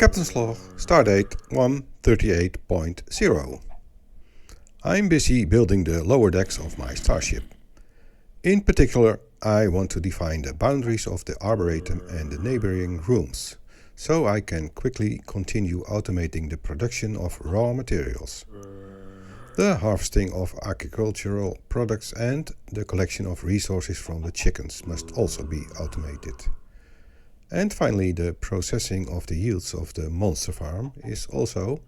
Captain's Log, Stardate 138.0. I'm busy building the lower decks of my starship. In particular, I want to define the boundaries of the Arboretum and the neighboring rooms, so I can quickly continue automating the production of raw materials, the harvesting of agricultural products, and the collection of resources from the chickens must also be automated. And finally, the processing of the yields of the monster farm is also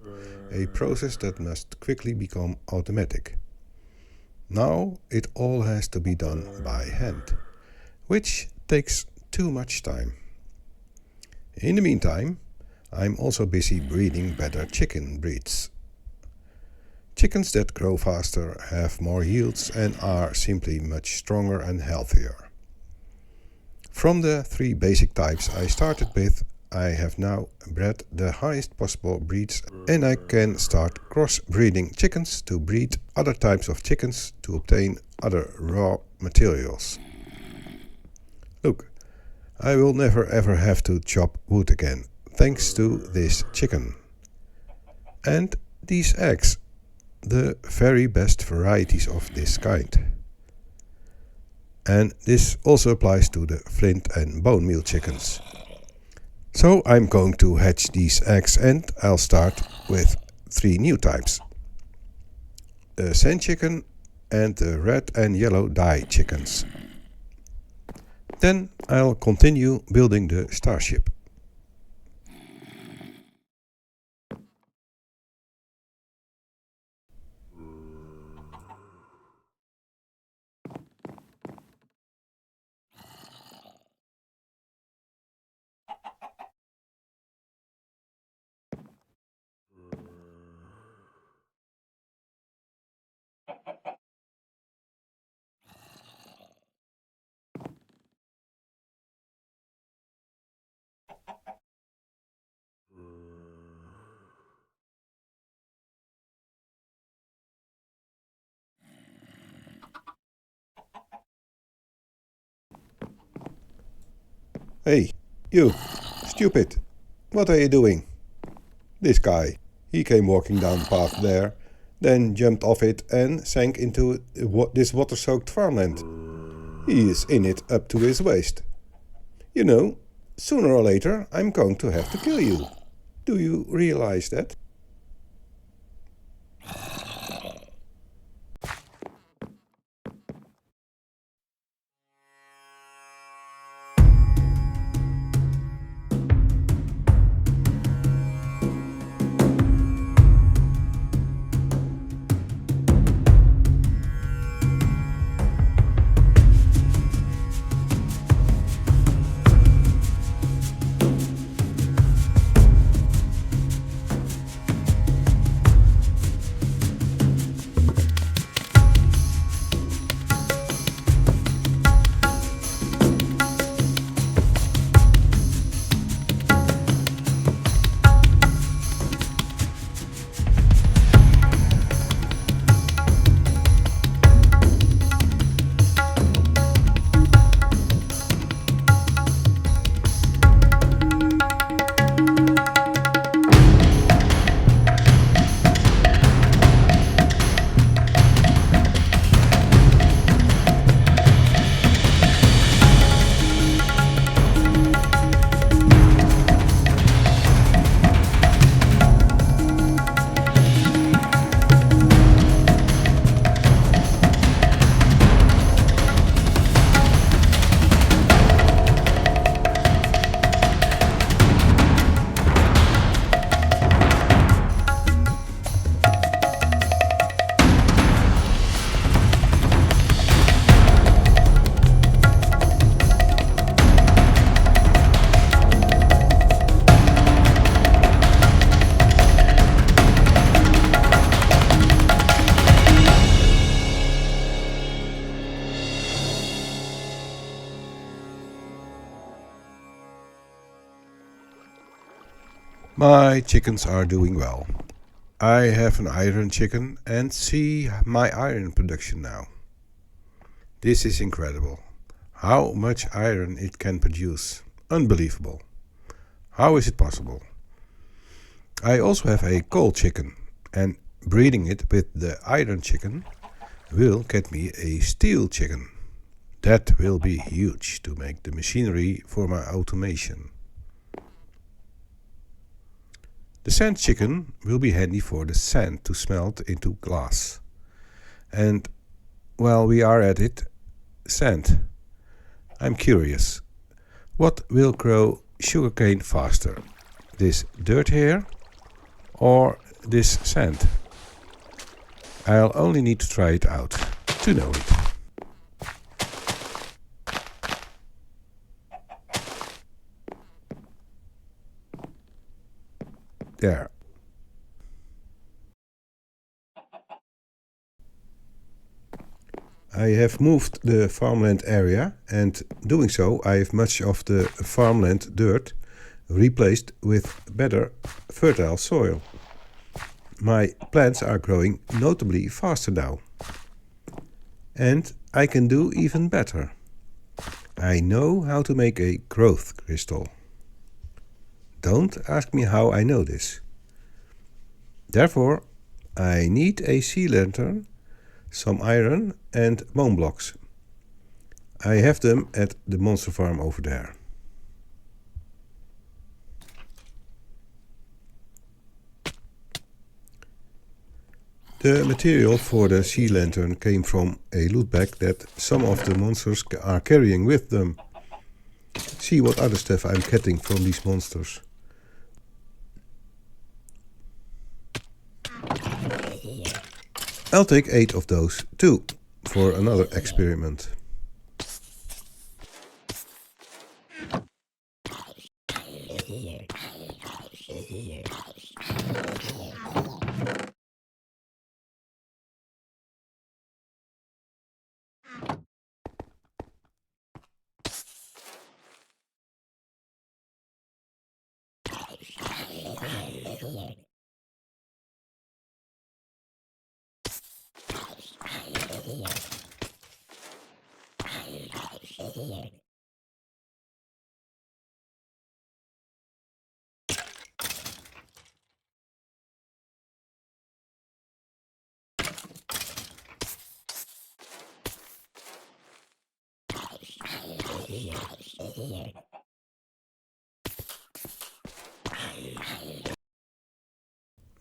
a process that must quickly become automatic. Now it all has to be done by hand, which takes too much time. In the meantime, I'm also busy breeding better chicken breeds. Chickens that grow faster, have more yields, and are simply much stronger and healthier. From the 3 basic types I started with, I have now bred the highest possible breeds, and I can start cross-breeding chickens to breed other types of chickens to obtain other raw materials. Look, I will never ever have to chop wood again, thanks to this chicken. And these eggs, the very best varieties of this kind. And this also applies to the flint and bone meal chickens. So I'm going to hatch these eggs, and I'll start with 3 new types. The sand chicken and the red and yellow dye chickens. Then I'll continue building the starship. Hey, you, stupid, what are you doing? This guy, he came walking down the path there, then jumped off it and sank into this water-soaked farmland. He is in it up to his waist. You know, sooner or later I'm going to have to kill you. Do you realize that? My chickens are doing well. I have an iron chicken and see my iron production now. This is incredible. How much iron it can produce. Unbelievable. How is it possible? I also have a coal chicken, and breeding it with the iron chicken will get me a steel chicken. That will be huge to make the machinery for my automation. The sand chicken will be handy for the sand to smelt into glass. And while we are at it, sand. I'm curious, what will grow sugarcane faster? This dirt here or this sand? I'll only need to try it out to know it. There. I have moved the farmland area, and doing so I have much of the farmland dirt replaced with better fertile soil. My plants are growing notably faster now. And I can do even better. I know how to make a growth crystal. Don't ask me how I know this. Therefore, I need a sea lantern, some iron and bone blocks. I have them at the monster farm over there. The material for the sea lantern came from a loot bag that some of the monsters are carrying with them. See what other stuff I'm getting from these monsters. I'll take 8 of those too, for another experiment.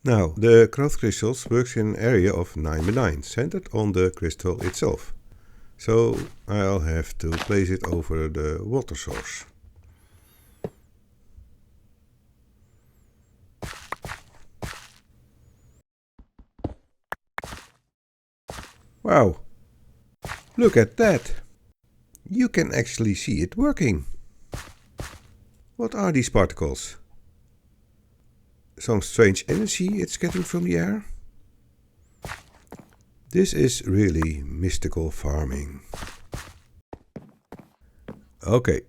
Now, the growth crystals works in an area of 9x9, centered on the crystal itself. So I'll have to place it over the water source. Wow! Look at that! You can actually see it working. What are these particles? Some strange energy it's getting from the air? This is really mystical farming. Okay,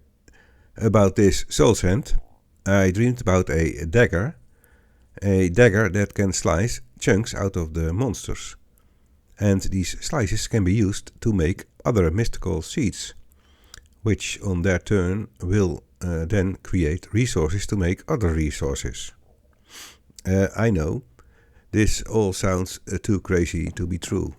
about this soul sand, I dreamed about a dagger that can slice chunks out of the monsters. And these slices can be used to make other mystical seeds, which on their turn will then create resources to make other resources. I know, this all sounds too crazy to be true.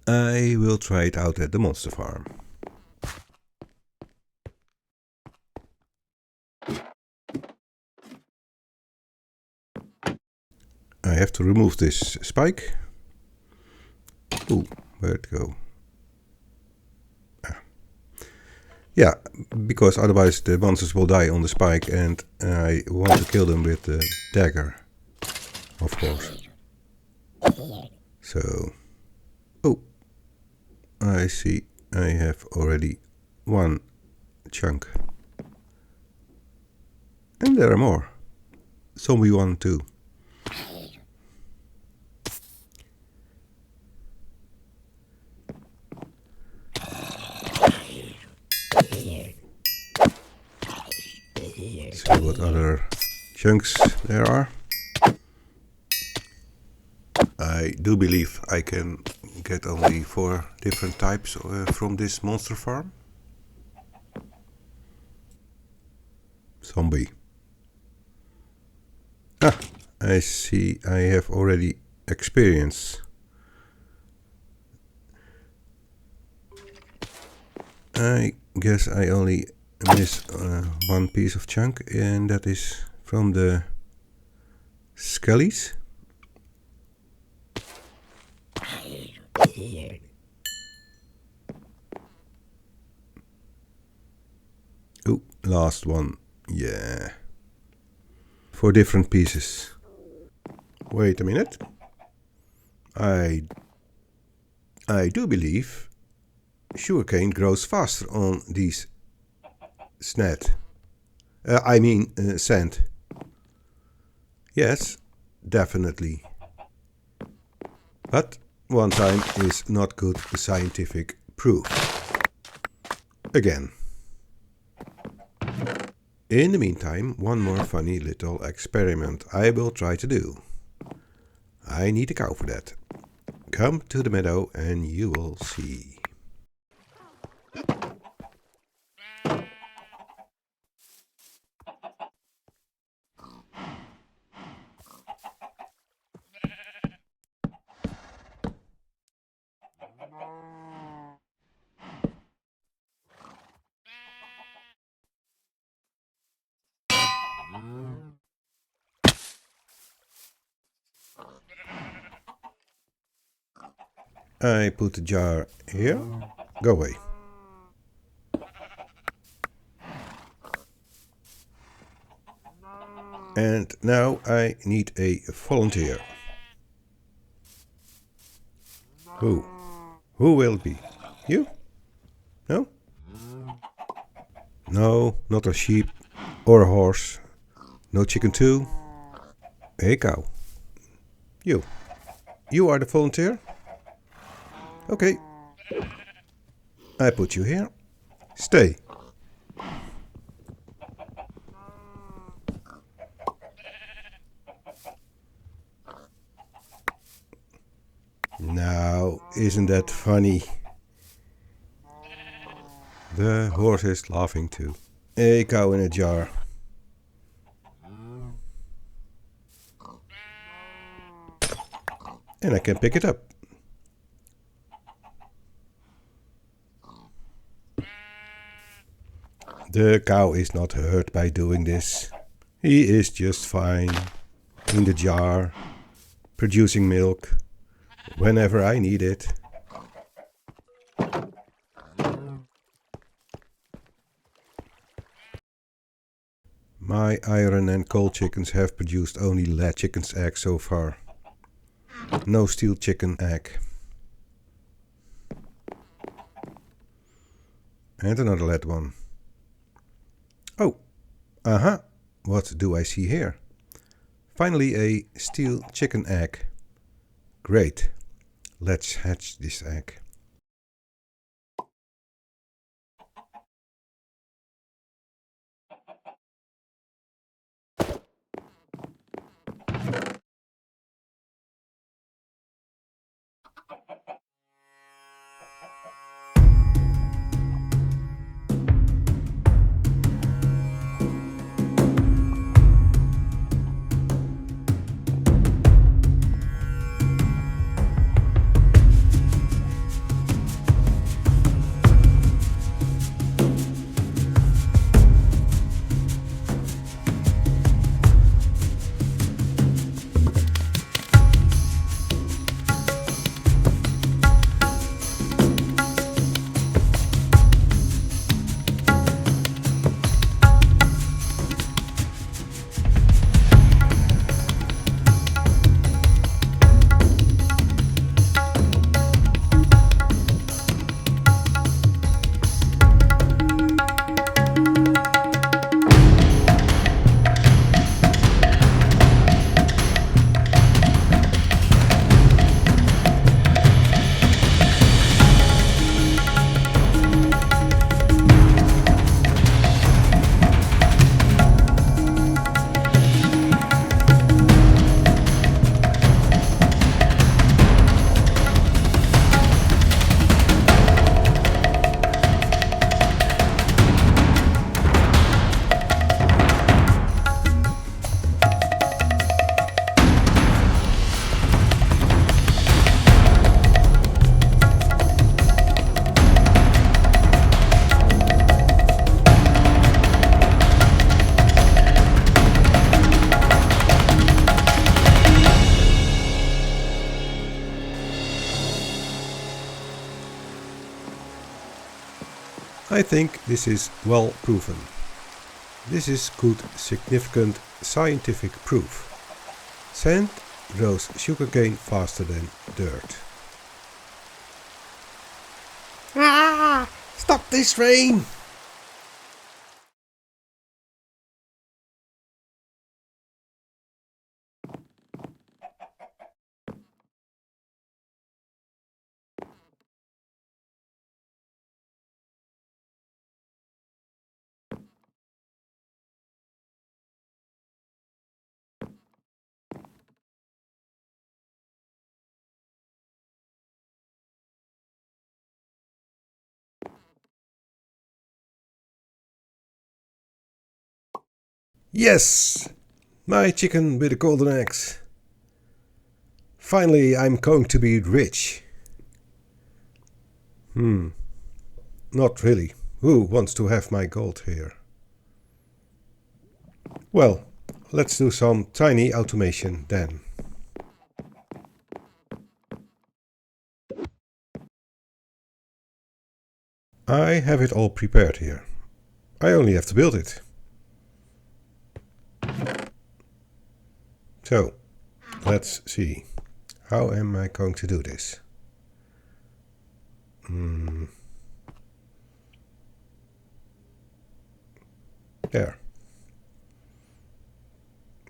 I will try it out at the monster farm. I have to remove this spike. Ooh, where'd it go? Yeah, because otherwise the monsters will die on the spike and I want to kill them with the dagger, of course. So, oh, I see I have already one chunk. And there are more. zombie one too. See what other chunks there are. I do believe I can get only 4 different types from this monster farm. Zombie. Ah, I see I have already experience. I guess I only miss one piece of chunk, and that is from the skellies. Oh, last one. Yeah. 4 different pieces. Wait a minute. I do believe sugarcane grows faster on these sand. Sand. Yes, definitely. But one time is not good scientific proof. Again. In the meantime, one more funny little experiment I will try to do. I need a cow for that. Come to the meadow and you will see. I put the jar here. Go away. And now I need a volunteer. Who? Who will it be? You? No? No, not a sheep or a horse. No chicken too. A cow. You. You are the volunteer? Okay. I put you here. Stay. Now, isn't that funny? The horse is laughing too. A cow in a jar. And I can pick it up. The cow is not hurt by doing this. He is just fine in the jar, producing milk whenever I need it. My iron and coal chickens have produced only lead chicken's egg so far. No steel chicken egg. And another lead one. Oh, what do I see here? Finally a steel chicken egg. Great. Let's hatch this egg. I think this is well proven. This is good, significant scientific proof. Sand grows sugarcane faster than dirt. Ah! Stop this rain! Yes! My chicken with the golden eggs. Finally, I'm going to be rich. Not really. Who wants to have my gold here? Well, let's do some tiny automation then. I have it all prepared here. I only have to build it. So, let's see. How am I going to do this? There.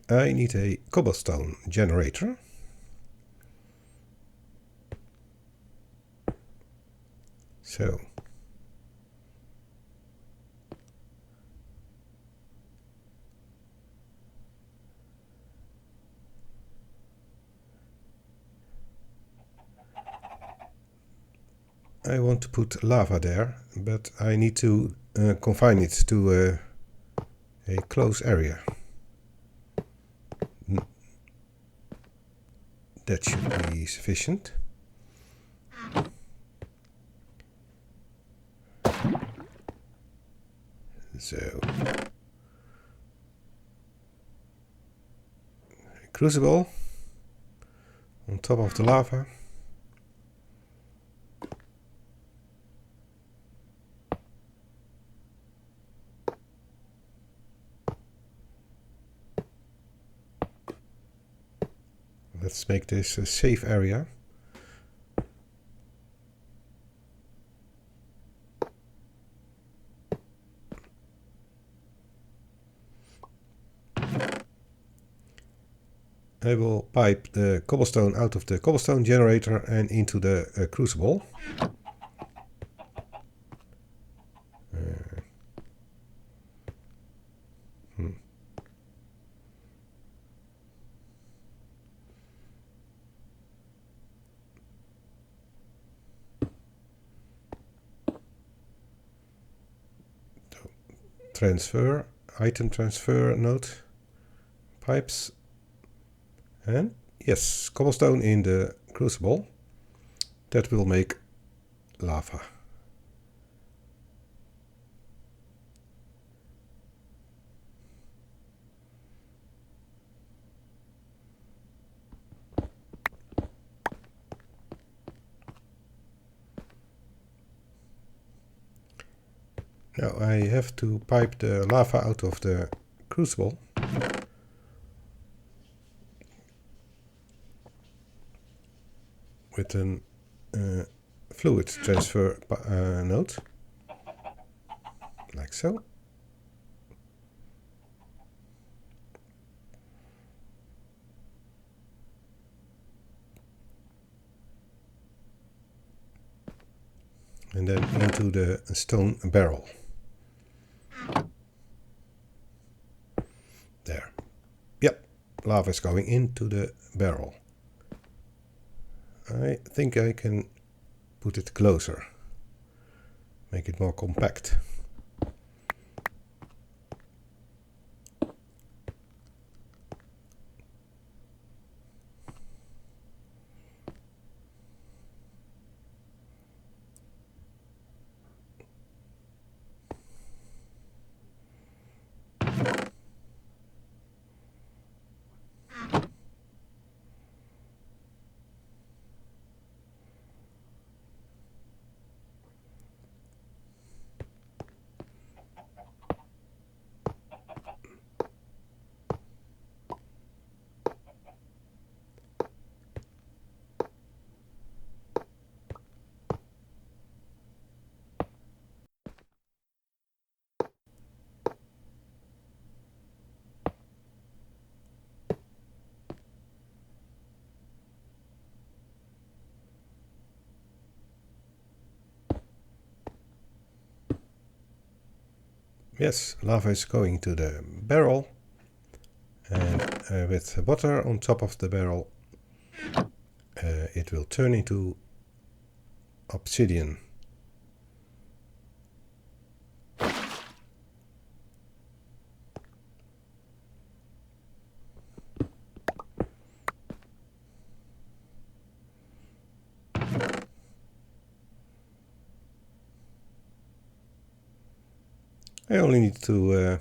I need a cobblestone generator. So. I want to put lava there, but I need to confine it to a close area. That should be sufficient. So, a crucible on top of the lava. Let's make this a safe area. I will pipe the cobblestone out of the cobblestone generator and into the crucible. Transfer, item transfer node, pipes, and yes, cobblestone in the crucible. That will make lava. Now I have to pipe the lava out of the crucible. With a fluid transfer node, like so. And then into the stone barrel. There. Yep, lava is going into the barrel. I think I can put it closer, make it more compact. Yes, lava is going to the barrel, and with water on top of the barrel, it will turn into obsidian. I only need to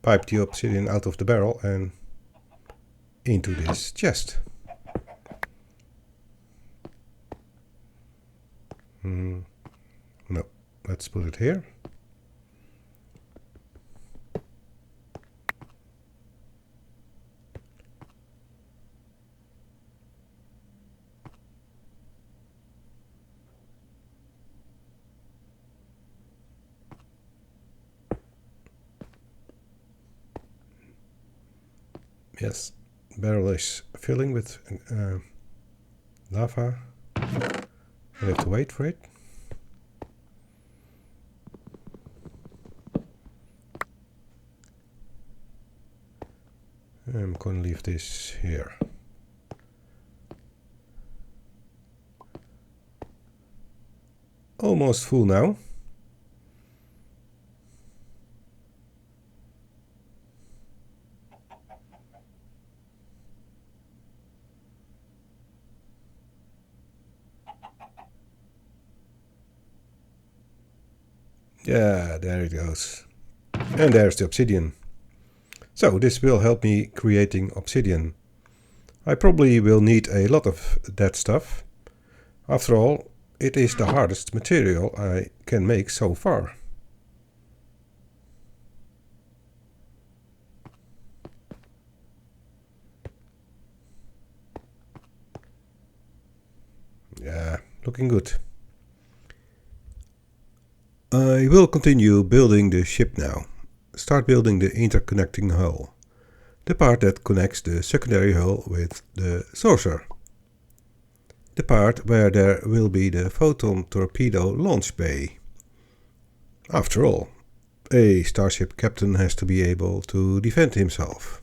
pipe the obsidian out of the barrel and into this chest. No, let's put it here. Yes, barrel is filling with lava. I have to wait for it. I'm going to leave this here. Almost full now. Yeah, there it goes. And there's the obsidian. So this will help me creating obsidian. I probably will need a lot of that stuff. After all, it is the hardest material I can make so far. Yeah, looking good. I will continue building the ship now. Start building the interconnecting hull. The part that connects the secondary hull with the saucer. The part where there will be the photon torpedo launch bay. After all, a starship captain has to be able to defend himself.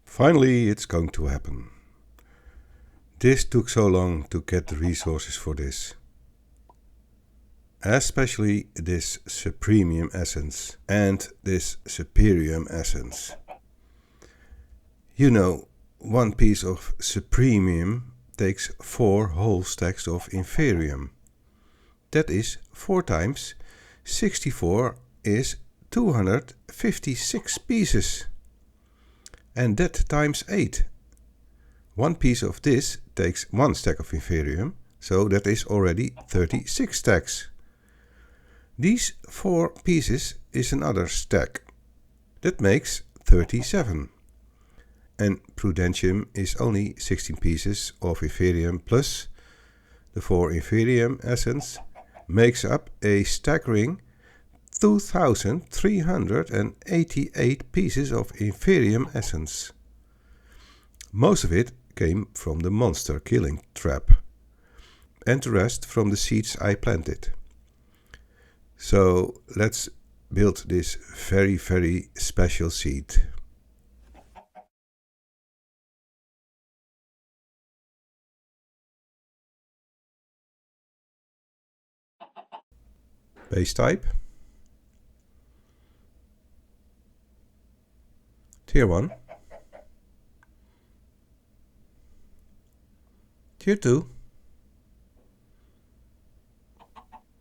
Finally, it's going to happen. This took so long to get the resources for this. Especially this supremium essence and this superium essence. You know, one piece of supremium takes 4 whole stacks of inferium. That is 4 times 64 is 256 pieces. And that times 8. One piece of this takes 1 stack of Inferium, so that is already 36 stacks. These 4 pieces is another stack. That makes 37. And Prudentium is only 16 pieces of Inferium plus the 4 Inferium essence makes up a staggering 2,388 pieces of Inferium essence. Most of it came from the monster killing trap, and the rest from the seeds I planted. So let's build this very, very special seed. Base type. Tier 1. Tier 2.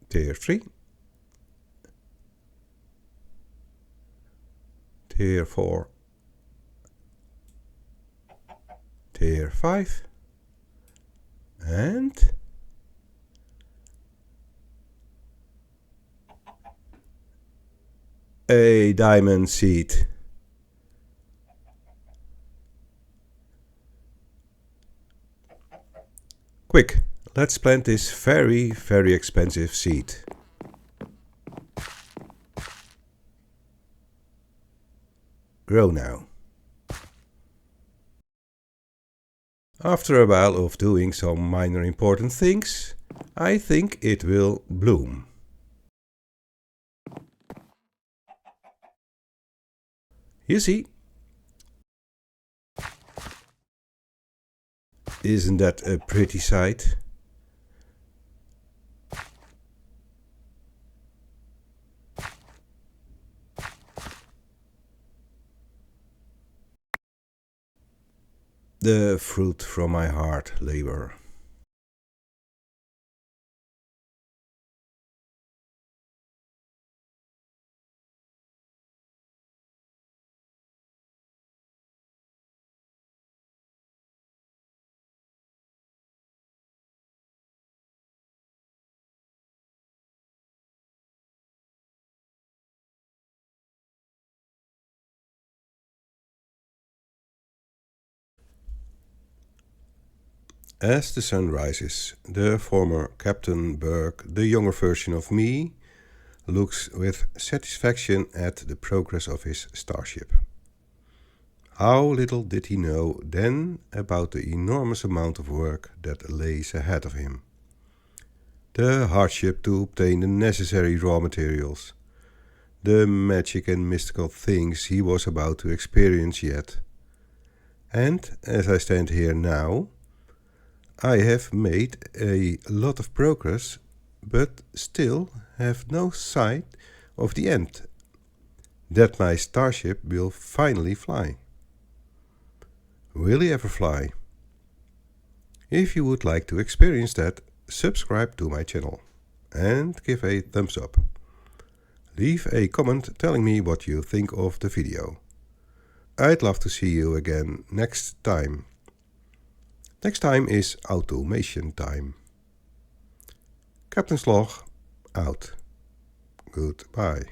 Tier 3. Tier 4. Tier 5. And a diamond seed. Quick, let's plant this very, very expensive seed. Grow now. After a while of doing some minor important things, I think it will bloom. You see? Isn't that a pretty sight? The fruit from my hard labor. As the sun rises, the former Captain Burke, the younger version of me, looks with satisfaction at the progress of his starship. How little did he know then about the enormous amount of work that lays ahead of him. The hardship to obtain the necessary raw materials, the magic and mystical things he was about to experience yet. And as I stand here now, I have made a lot of progress, but still have no sight of the end, that my starship will finally fly. Will he ever fly? If you would like to experience that, subscribe to my channel and give a thumbs up. Leave a comment telling me what you think of the video. I'd love to see you again next time. Next time is automation time. Captain Slog, out. Goodbye.